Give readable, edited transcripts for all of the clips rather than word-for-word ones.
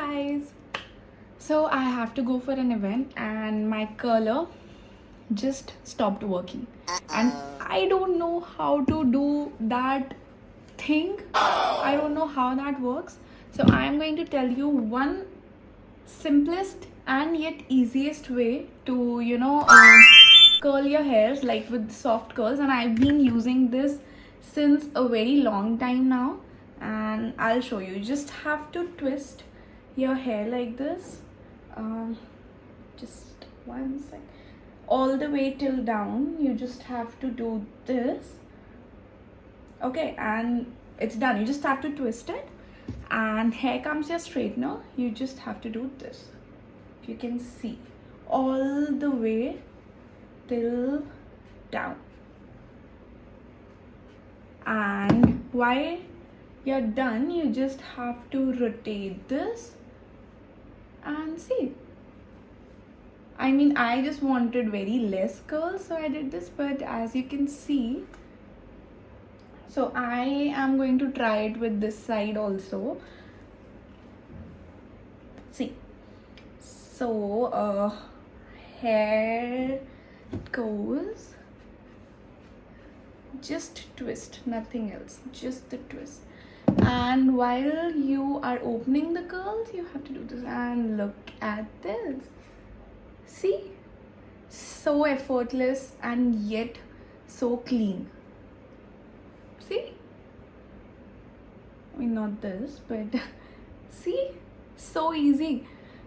guys, so I have to go for an event and my curler just stopped working and I don't know how to do that thing. I don't know how that works, so I am going to tell you one simplest and yet easiest way to curl your hairs, like with soft curls, and I've been using this since a very long time now, and I'll show you. You just have to twist your hair like this, just one sec, all the way till down. You just have to do this, okay, and it's done. You just have to twist it and here comes your straightener. You just have to do this, if you can see, all the way till down. And while you're done, you just have to rotate this and see. I mean, I just wanted very less curls, so I did this, but as you can see, so I am going to try it with this side also. See, so here it goes. Just twist, nothing else, just the twist. And while you are opening the curls, you have to do this, and look at this. See, so effortless and yet so clean. See, I mean, not this, but see, so easy,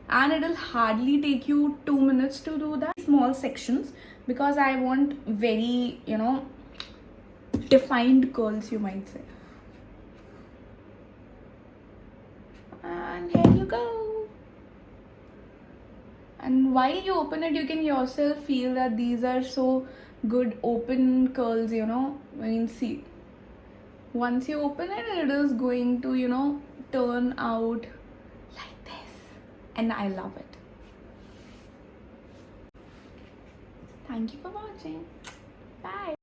and it'll hardly take you 2 minutes to do that. Small sections, because I want very, defined curls, you might say. And here you go. And while you open it, you can yourself feel that these are so good open curls, I mean, see, once you open it, it is going to, turn out like this, and I love it. Thank you for watching. Bye.